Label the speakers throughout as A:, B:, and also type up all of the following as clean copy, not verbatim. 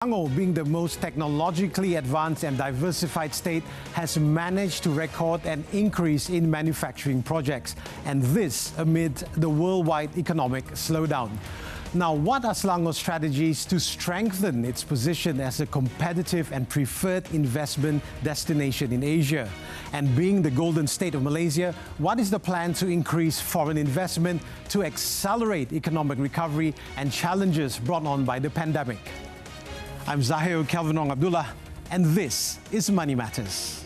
A: Selangor, being the most technologically advanced and diversified state, has managed to record an increase in manufacturing projects, and this amid the worldwide economic slowdown. Now, what are Selangor's strategies to strengthen its position as a competitive and preferred investment destination in Asia? And being the golden state of Malaysia, what is the plan to increase foreign investment to accelerate economic recovery and challenges brought on by the pandemic? I'm Zahir Kelvinong Abdullah, and this is Money Matters.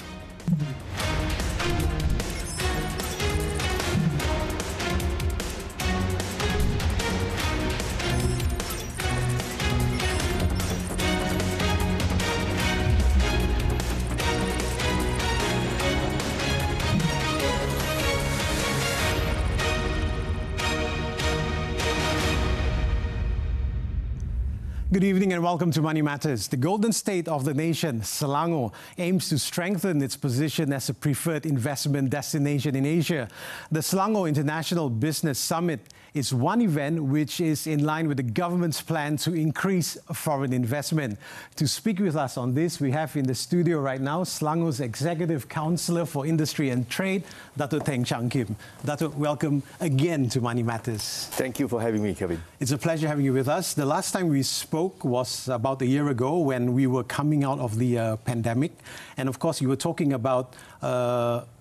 A: Good evening and welcome to Money Matters. The golden state of the nation, Selangor, aims to strengthen its position as a preferred investment destination in Asia. The Selangor International Business Summit is one event which is in line with the government's plan to increase foreign investment. To speak with us on this, we have in the studio right now Selangor's Executive Councillor for Industry and Trade, Datuk Teng Chang Khim. Datuk, welcome again to Money Matters.
B: Thank you for having me, Kevin.
A: It's a pleasure having you with us. The last time we spoke was about a year ago when we were coming out of the pandemic. And of course, you were talking about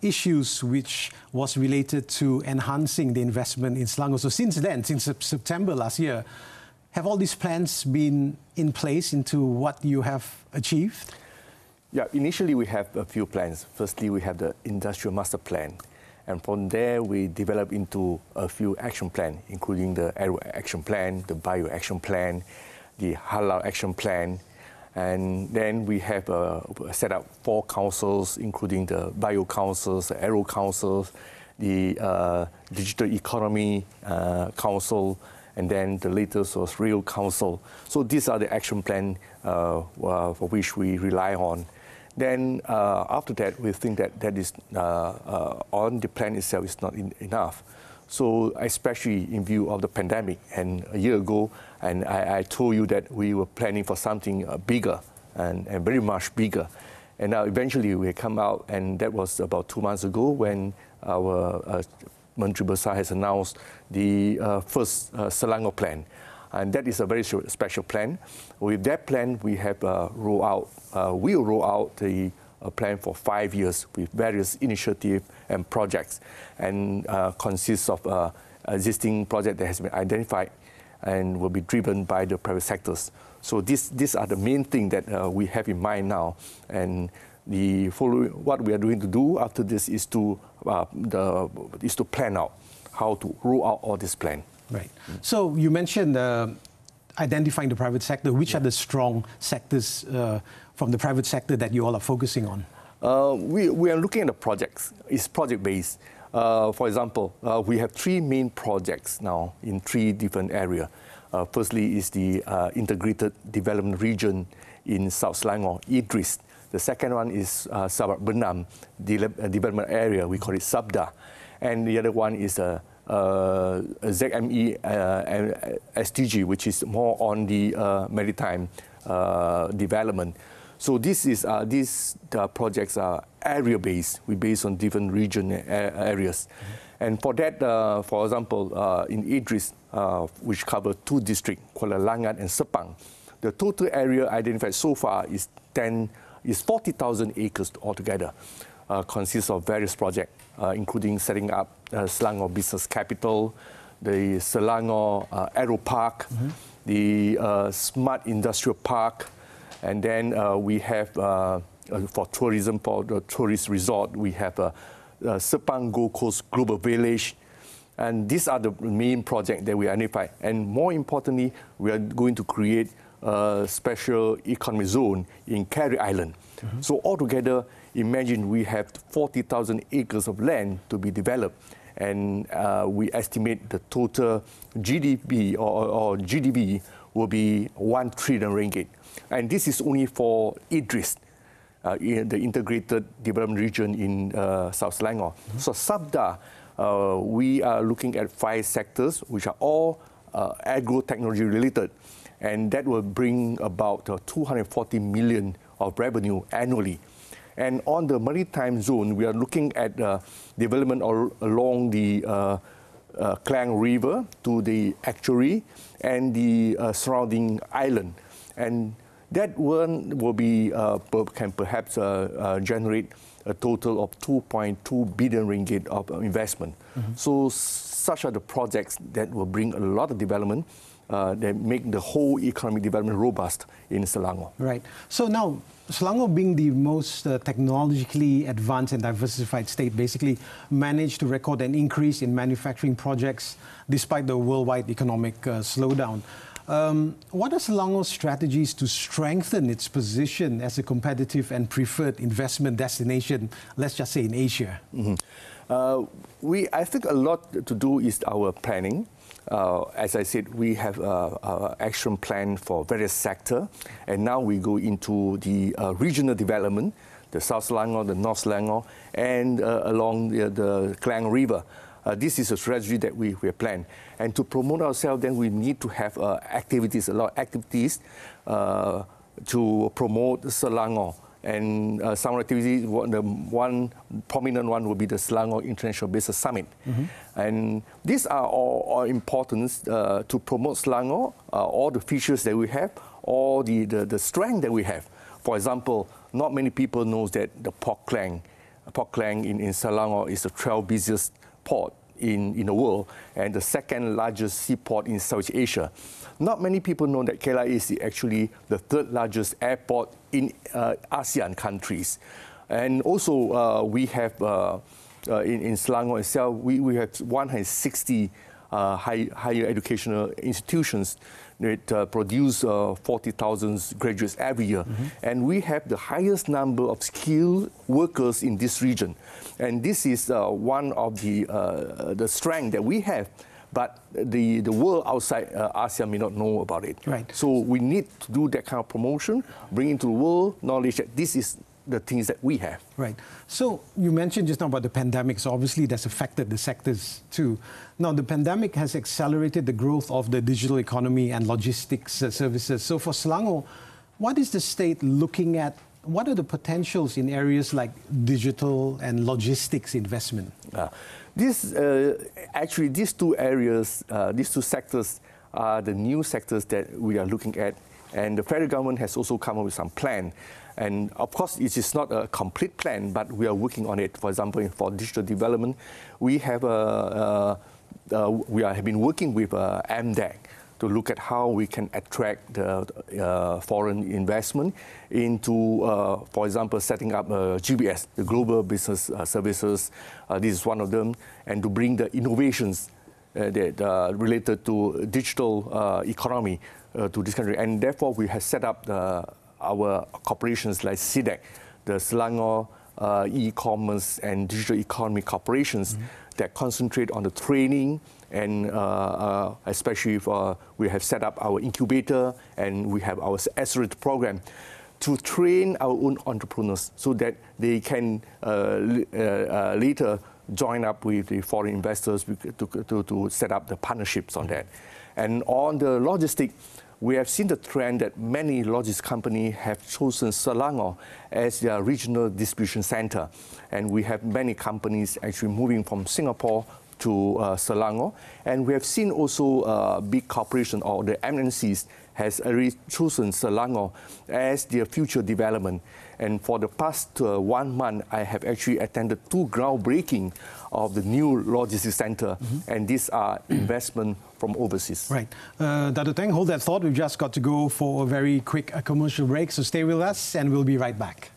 A: issues which was related to enhancing the investment in Selangor. So since then, since September last year, have all these plans been in place into what you have achieved?
B: Yeah, initially we have a few plans. Firstly, we have the Industrial Master Plan. And from there, we develop into a few action plans, including the Aero Action Plan, the Bio Action Plan, the Halal Action Plan. And then we have set up 4 councils, including the Bio Councils, the Aero Councils, the Digital Economy Council, and then the latest was Rail Council. So these are the action plans for which we rely on. Then after that, we think that is on the plan itself is not enough. So especially in view of the pandemic, and a year ago, and I told you that we were planning for something bigger and very much bigger. And now eventually we come out, and that was about 2 months ago when our Menteri Besar has announced the first Selangor plan. And that is a very special plan. With that plan, we have we'll roll out the plan for 5 years with various initiatives and projects, and consists of existing project that has been identified and will be driven by the private sectors. So these are the main things that we have in mind now. And what we are going to do after this is to plan out how to roll out all this plan.
A: Right. So you mentioned identifying the private sector. Which are the strong sectors from the private sector that you all are focusing on?
B: We are looking at the projects. It's project-based. For example, we have 3 main projects now in 3 different areas. Firstly is the Integrated Development Region in South Selangor, IDRIS. The second one is Sabak Benam Development Area, we call it SABDA. And the other one is ZME STG, which is more on the maritime development. So these projects are area-based. We base on different region areas. And for that, for example, in Idris, which covers 2 districts, Kuala Langat and Sepang, the total area identified so far is 40,000 acres altogether. Consists of various projects, including setting up Selangor Business Capital, the Selangor Aero Park, the Smart Industrial Park, and then we have, for tourism, for the tourist resort, we have Sepang Gold Coast Global Village. And these are the main projects that we identify. And more importantly, we are going to create a special economic zone in Carey Island. So altogether, imagine we have 40,000 acres of land to be developed, and we estimate the total GDP or GDP will be 1 trillion ringgit. And this is only for Idris, in the Integrated Development Region in South Selangor. So SABDA, we are looking at 5 sectors, which are all agro-technology related. and that will bring about 240 million of revenue annually. And on the maritime zone, we are looking at development along the Klang River to the estuary and the surrounding island. And that one will be, can perhaps generate a total of 2.2 billion ringgit of investment. So such are the projects that will bring a lot of development that make the whole economic development robust in Selangor.
A: Right. So now, Selangor being the most technologically advanced and diversified state basically managed to record an increase in manufacturing projects despite the worldwide economic slowdown. What are Selangor's strategies to strengthen its position as a competitive and preferred investment destination, let's just say in Asia?
B: I think a lot to do is our planning. As I said, we have an action plan for various sectors, and now we go into the regional development, the South Selangor, the North Selangor, and along the Klang River. This is a strategy that we have planned. And to promote ourselves, then we need to have activities, a lot of activities to promote Selangor. And some activities, one prominent one will be the Selangor International Business Summit. And these are all important to promote Selangor, all the features that we have, all the strength that we have. For example, not many people know that the Port Klang in Selangor is the 12th busiest port in the world and the second largest seaport in Southeast Asia. Not many people know that KLIA is actually the third largest airport in ASEAN countries. And also we have, in Selangor itself, we have 160 higher educational institutions that produce 40,000 graduates every year. And we have the highest number of skilled workers in this region. And this is one of the strength that we have. But the world outside ASEAN may not know about it.
A: Right.
B: So we need to do that kind of promotion, bring into the world knowledge that this is the things that we have.
A: Right. So you mentioned just now about the pandemic, so obviously that's affected the sectors too. Now, the pandemic has accelerated the growth of the digital economy and logistics services. So for Selangor, what is the state looking at? What are the potentials in areas like digital and logistics investment?
B: Actually, these two areas, these two sectors are the new sectors that we are looking at. And the federal government has also come up with some plan. And of course, it is not a complete plan, but we are working on it. For example, for digital development, we have been working with MDEC to look at how we can attract the foreign investment into, for example, setting up GBS, the Global Business Services. This is one of them, and to bring the innovations that related to digital economy to this country. And therefore, we have set up our corporations like SIDEC, the Selangor E-commerce and Digital Economy Corporations that concentrate on the training and especially we have set up our incubator and we have our accelerator program to train our own entrepreneurs so that they can later join up with the foreign investors to set up the partnerships on that. And on the logistics, we have seen the trend that many logistics companies have chosen Selangor as their regional distribution center. And we have many companies actually moving from Singapore to Selangor. And we have seen also big corporations or the MNCs has already chosen Selangor as their future development. And for the past 1 month, I have actually attended 2 groundbreaking of the new logistics center, and these are investment from overseas.
A: Right. Datuk Teng, hold that thought. We've just got to go for a very quick commercial break, so stay with us and we'll be right back.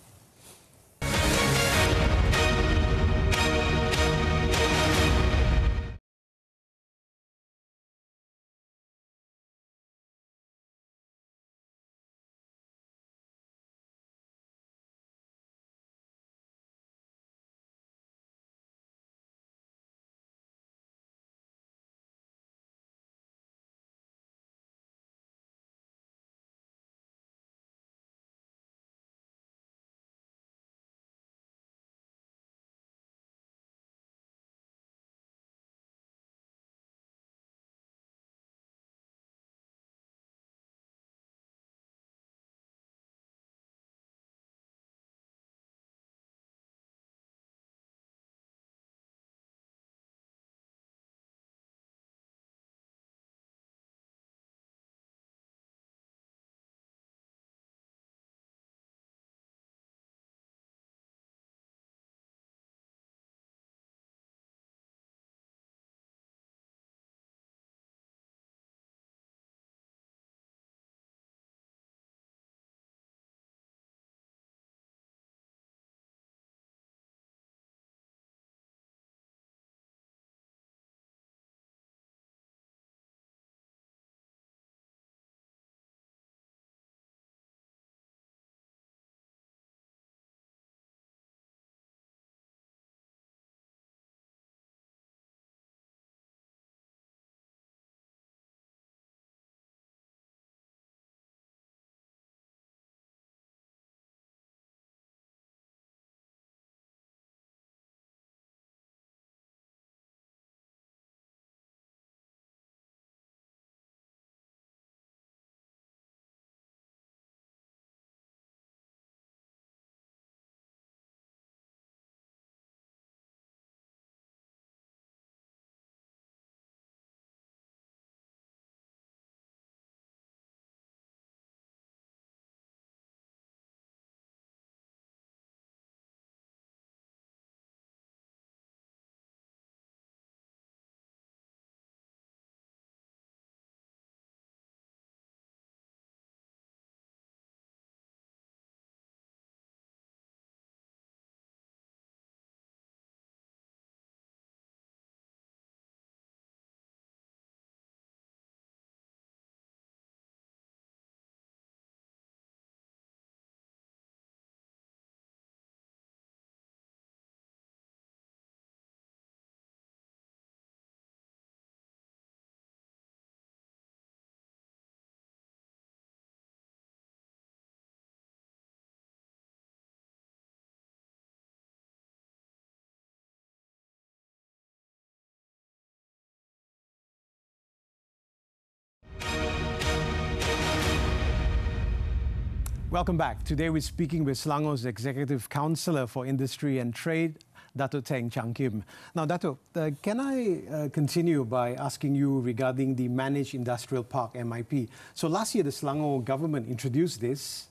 A: Welcome back. Today we're speaking with Selangor's Executive Councillor for Industry and Trade, Datuk Teng Chang Khim. Now, Datuk, can I continue by asking you regarding the Managed Industrial Park, MIP? So last year, the Selangor government introduced this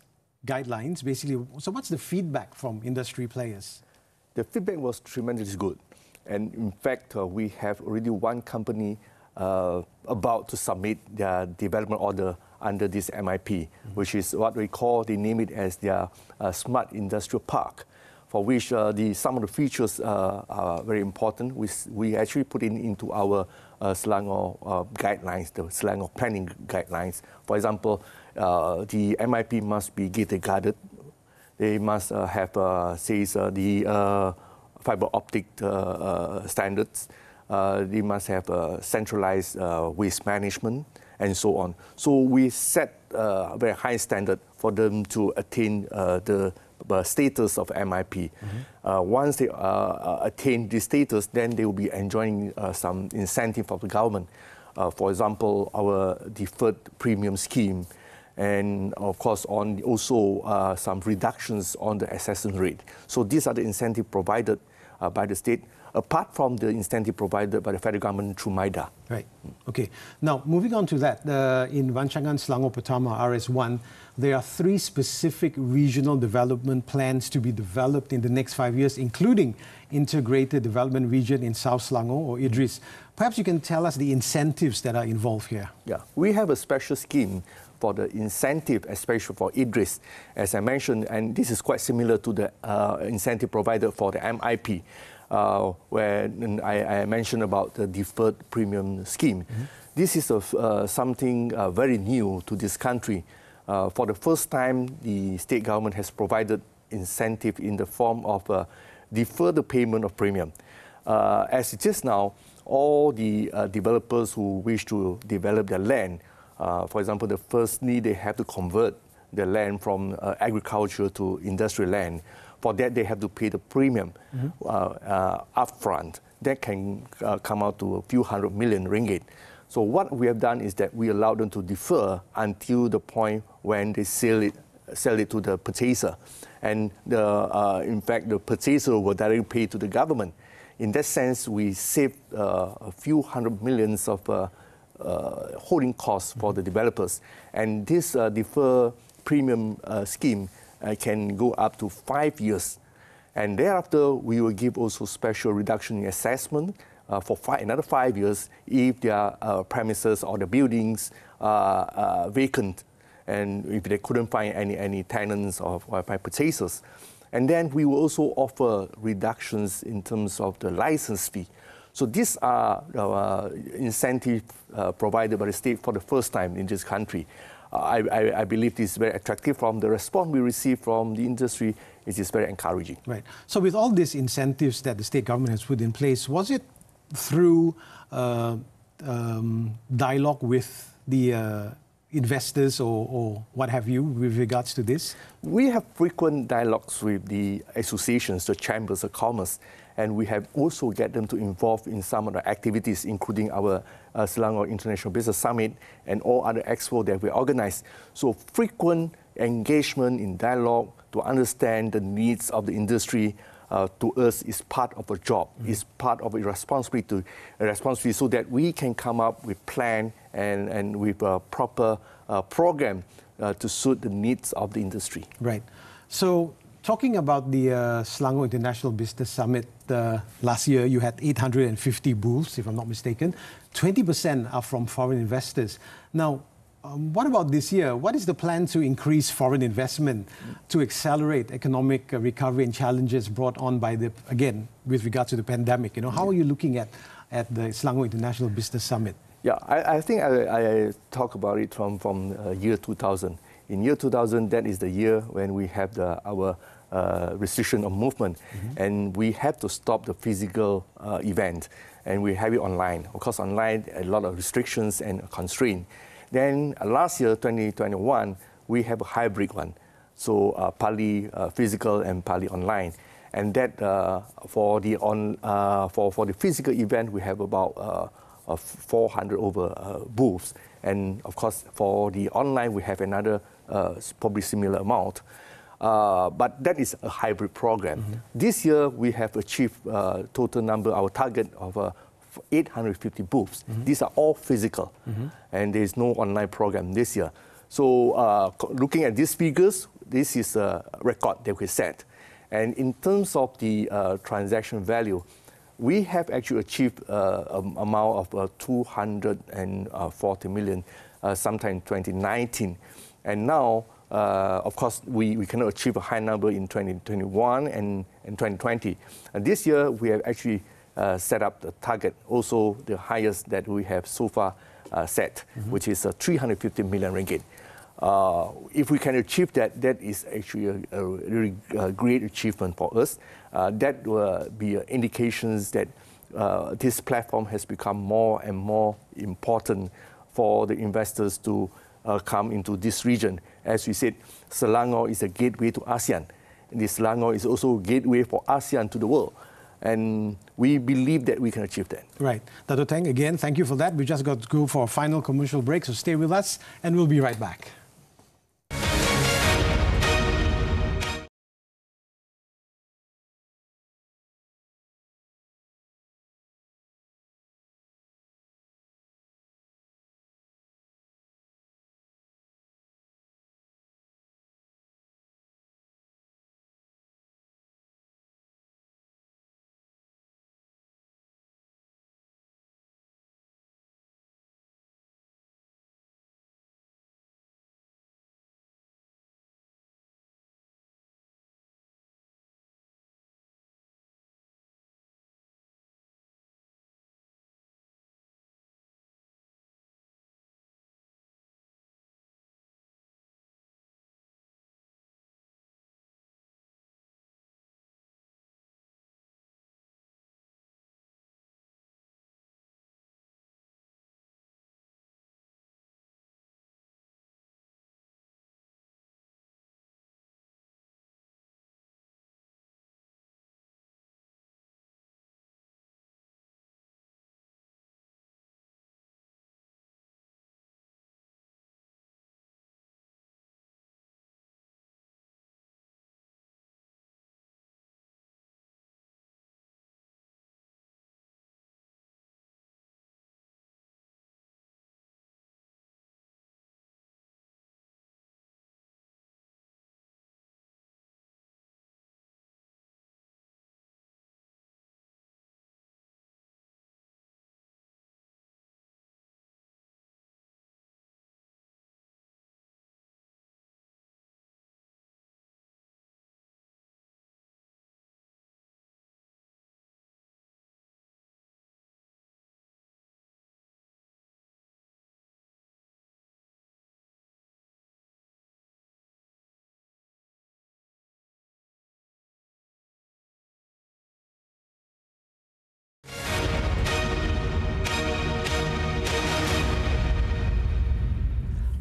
A: guidelines, basically. So what's the feedback from industry players?
B: The feedback was tremendously good. And in fact, we have already one company about to submit their development order under this MIP, which is what we call, they name it as their Smart Industrial Park, for which some of the features are very important. We actually put into our Selangor guidelines, the Selangor planning guidelines. For example, the MIP must be gated guarded. They must have, the fiber optic standards. They must have centralized waste management and so on. So we set a very high standard for them to attain the status of MIP. Once they attain this status, then they will be enjoying some incentive from the government. For example, our deferred premium scheme, and of course also some reductions on the assessment rate. So these are the incentives provided by the state, apart from the incentive provided by the federal government through MIDA.
A: Right. Okay. Now, moving on to that, in Rancangan Selangor Pertama, RS1, there are 3 specific regional development plans to be developed in the next 5 years, including Integrated Development Region in South Selangor, or IDRIS. Perhaps you can tell us the incentives that are involved here. Yeah,
B: we have a special scheme for the incentive, especially for IDRIS, as I mentioned, and this is quite similar to the incentive provided for the MIP, where I mentioned about the deferred premium scheme. This is something very new to this country. For the first time, the state government has provided incentive in the form of deferred payment of premium. As it is now, all the developers who wish to develop their land, for example, firstly, they have to convert the land from agriculture to industrial land. For that, they have to pay the premium upfront. That can come out to a few 100 million ringgit. So what we have done is that we allow them to defer until the point when they sell it to the purchaser. And in fact, the purchaser will directly pay to the government. In that sense, we save a few 100 millions of holding costs for the developers. And this defer premium scheme can go up to 5 years. And thereafter, we will give also special reduction in assessment for another 5 years if their premises or the buildings are vacant, and if they couldn't find any tenants or purchasers. And then we will also offer reductions in terms of the license fee. So these are incentives provided by the state for the first time in this country. I believe this is very attractive. From the response we receive from the industry, it is very encouraging.
A: Right. So with all these incentives that the state government has put in place, was it through dialogue with the investors or what have you with regards to this?
B: We have frequent dialogues with the associations, the chambers of commerce, and we have also get them to involve in some of the activities, including our Selangor International Business Summit and all other expos that we organize. So frequent engagement in dialogue to understand the needs of the industry to us is part of a job, is part of a responsibility so that we can come up with plan and with a proper program to suit the needs of the industry.
A: Right. So talking about the Selangor International Business Summit, last year you had 850 booths, if I'm not mistaken. 20% are from foreign investors. Now, what about this year? What is the plan to increase foreign investment to accelerate economic recovery and challenges brought on by again, with regard to the pandemic? How are you looking at the Selangor International Business Summit?
B: Yeah, I think I talk about it from year 2000. In year 2000, that is the year when we have our restriction of movement, and we have to stop the physical event, and we have it online. Of course, online, a lot of restrictions and constraints. Then last year, 2021, we have a hybrid one, so partly physical and partly online. And that for the physical event, we have about 400 over booths. And of course, for the online, we have another probably similar amount. But that is a hybrid program. This year, we have achieved total number, our target of 850 booths. These are all physical, and there is no online program this year. So looking at these figures, this is a record that we set. And in terms of the transaction value, we have actually achieved an amount of 240 million sometime in 2019. And now, of course, we cannot achieve a high number in 2021 and 2020. And this year, we have actually set up the target, also the highest that we have so far set, which is 350 million ringgit. If we can achieve that, that is actually a really great achievement for us. That will be indications that this platform has become more and more important for the investors to come into this region. As we said, Selangor is a gateway to ASEAN. And this Selangor is also a gateway for ASEAN to the world. And we believe that we can achieve that.
A: Right. Datuk Teng, again, thank you for that. We just got to go for a final commercial break, so stay with us and we'll be right back.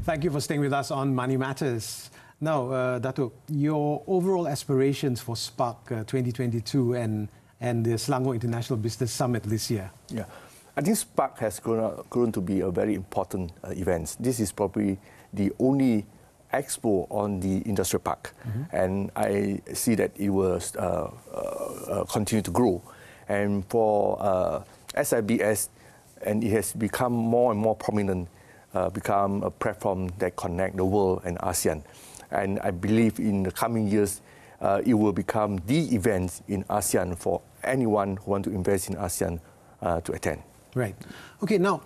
A: Thank you for staying with us on Money Matters. Now, Datuk, your overall aspirations for Spark 2022 and the Selangor International Business Summit this year?
B: Yeah, I think Spark has grown to be a very important event. This is probably the only expo on the industrial park, and I see that it will continue to grow. And for SIBS, and it has become more and more prominent, become a platform that connects the world and ASEAN. And I believe in the coming years, it will become the event in ASEAN for anyone who wants to invest in ASEAN to attend.
A: Right. Okay, now,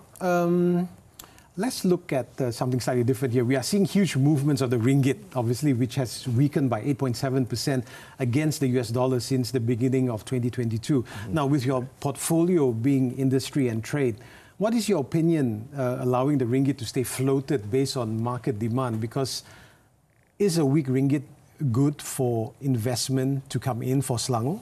A: let's look at something slightly different here. We are seeing huge movements of the ringgit, obviously, which has weakened by 8.7% against the US dollar since the beginning of 2022. Now, with your portfolio being industry and trade, what is your opinion allowing the ringgit to stay floated based on market demand? Because is a weak ringgit good for investment to come in for Selangor?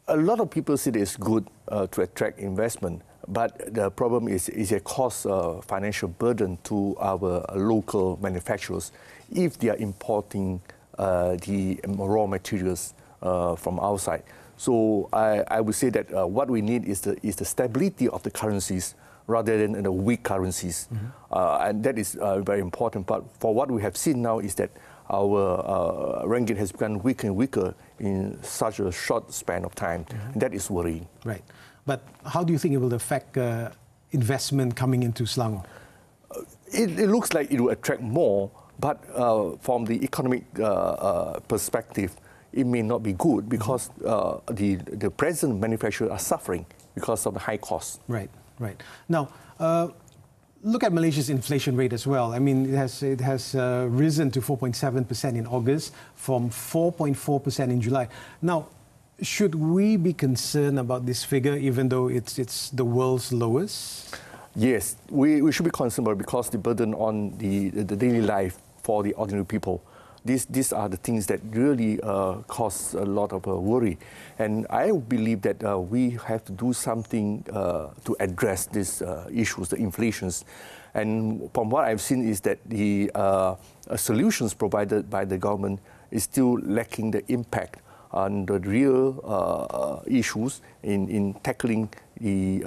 B: A lot of people say it's good to attract investment, but the problem is it causes a financial burden to our local manufacturers if they are importing the raw materials from outside. So I would say that what we need is the stability of the currencies rather than in the weak currencies. And that is very important. But for what we have seen now is that our ringgit has become weaker and weaker in such a short span of time. And that is worrying.
A: Right. But how do you think it will affect investment coming into Selangor?
B: It looks like it will attract more, but from the economic perspective, it may not be good because the present manufacturers are suffering because of the high costs.
A: Right, right. Now, look at Malaysia's inflation rate as well. I mean, it has risen to 4.7% in August from 4.4% in July. Now, should we be concerned about this figure, even though it's the world's lowest?
B: Yes, we should be concerned about it because the burden on the daily life for the ordinary people. These are the things that really cause a lot of worry. And I believe that we have to do something to address these issues, the inflations. And from what I've seen is that the solutions provided by the government is still lacking the impact on the real issues in tackling the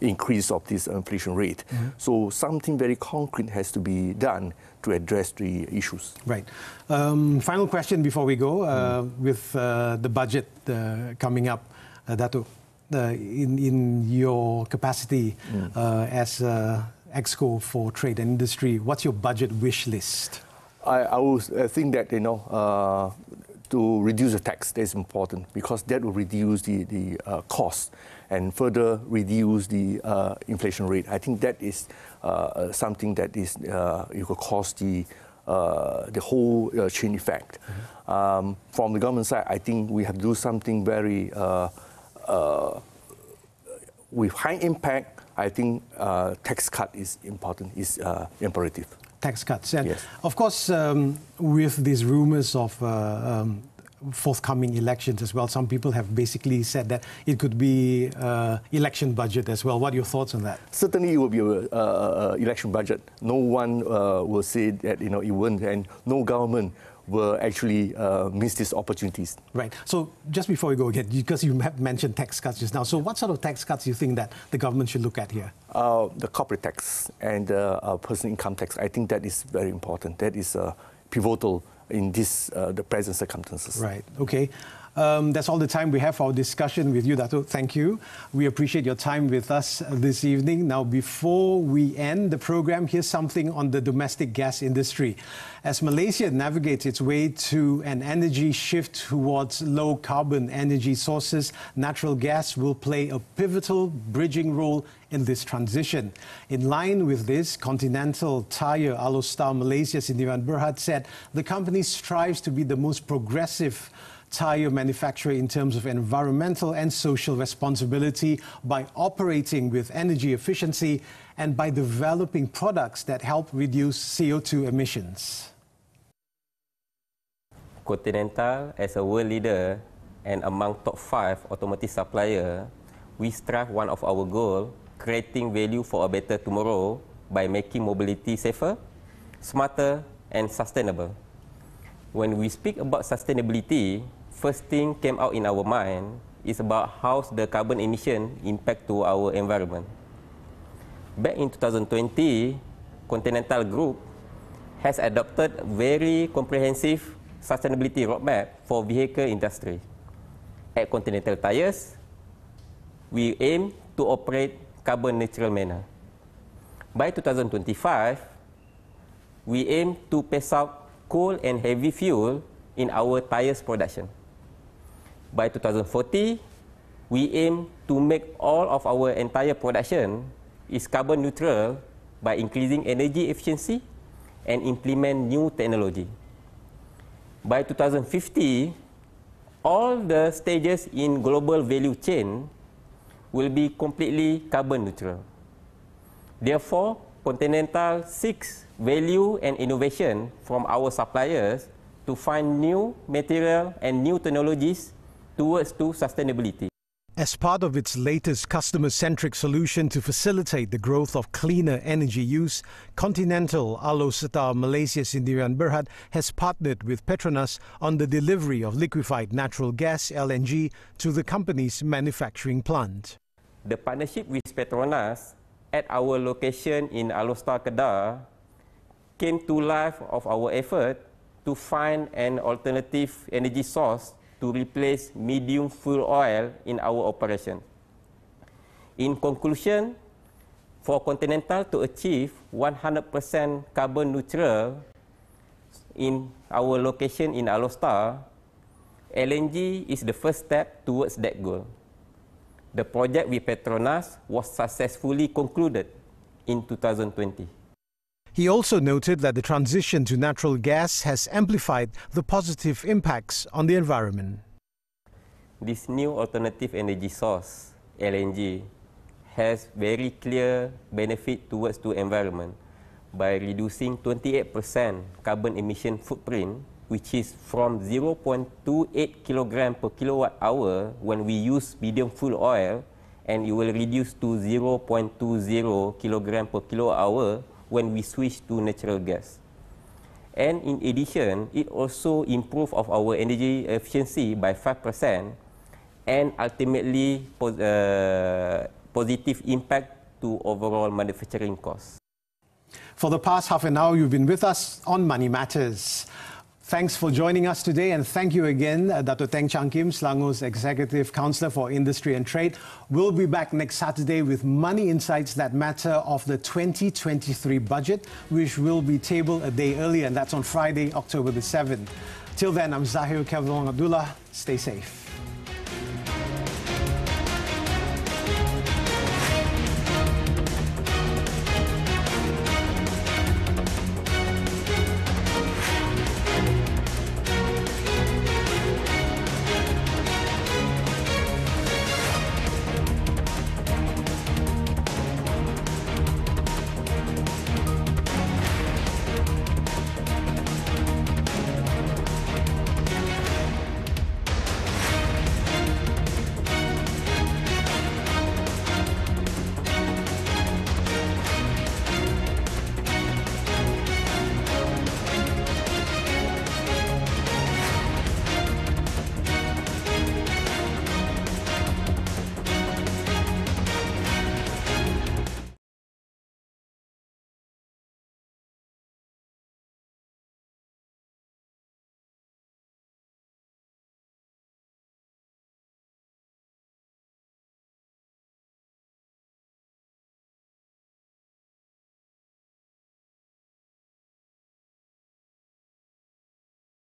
B: increase of this inflation rate. So something very concrete has to be done to address the issues.
A: Right. Final question before we go. With the budget coming up, Datuk, in your capacity as Exco for Trade and Industry, what's your budget wish list?
B: I would think that, to reduce the tax, that's important because that will reduce the cost and further reduce the inflation rate. I think that is something that is it could cause the whole chain effect. From the government side, I think we have to do something very with high impact. I think tax cut is important, is imperative.
A: Tax cuts. And
B: yes.
A: Of course, with these rumors of forthcoming elections as well, some people have basically said that it could be election budget as well. What are your thoughts on that?
B: Certainly it will be an election budget. No one will say that it won't, and no government will actually miss these opportunities.
A: Right. So just before we go again, because you have mentioned tax cuts just now, so what sort of tax cuts do you think that the government should look at here?
B: The corporate tax and personal income tax. I think that is very important. That is pivotal in the present circumstances.
A: Right. Okay. That's all the time we have for our discussion with you, Datuk. Thank you. We appreciate your time with us this evening. Now, before we end the program, here's something on the domestic gas industry. As Malaysia navigates its way to an energy shift towards low-carbon energy sources, natural gas will play a pivotal bridging role in this transition. In line with this, Continental Tire Alostar Malaysia Sdn Berhad said the company strives to be the most progressive tire manufacturer in terms of environmental and social responsibility by operating with energy efficiency and by developing products that help reduce CO2 emissions.
C: Continental, as a world leader and among top 5 automotive supplier, we strive one of our goals, creating value for a better tomorrow by making mobility safer, smarter and sustainable. When we speak about sustainability, first thing came out in our mind is about how the carbon emission impact to our environment. Back in 2020, Continental Group has adopted a very comprehensive sustainability roadmap for vehicle industry. At Continental Tires, we aim to operate carbon neutral manner. By 2025, we aim to phase out coal and heavy fuel in our tires production. By 2040, we aim to make all of our entire production is carbon neutral by increasing energy efficiency and implement new technology. By 2050, all the stages in global value chain will be completely carbon neutral. Therefore, Continental seeks value and innovation from our suppliers to find new material and new technologies towards sustainability.
A: As part of its latest customer-centric solution to facilitate the growth of cleaner energy use, Continental Alostar Malaysia Sdn Berhad has partnered with Petronas on the delivery of liquefied natural gas (LNG) to the company's manufacturing plant.
C: the partnership with Petronas at our location in Alostar, Kedah came to life of our effort to find an alternative energy source to replace medium fuel oil in our operation. In conclusion, for Continental to achieve 100% carbon neutral in our location in Alostar, LNG is the first step towards that goal. The project with Petronas was successfully concluded in 2020.
A: He also noted that the transition to natural gas has amplified the positive impacts on the environment.
C: This new alternative energy source, LNG, has very clear benefit towards the environment by reducing 28% carbon emission footprint, which is from 0.28 kilogram per kilowatt hour when we use medium fuel oil, and it will reduce to 0.20 kilogram per kilowatt hour when we switch to natural gas. And in addition, it also improves of our energy efficiency by 5% and ultimately positive impact to overall manufacturing costs.
A: For the past half an hour, you've been with us on Money Matters. Thanks for joining us today, and thank you again, Datuk Teng Chang Khim, Selangor's Executive Councillor for Industry and Trade. We'll be back next Saturday with Money Insights That Matter of the 2023 budget, which will be tabled a day earlier, and that's on Friday, October the 7th. Till then, I'm Zahir Kevlong Abdullah. Stay safe.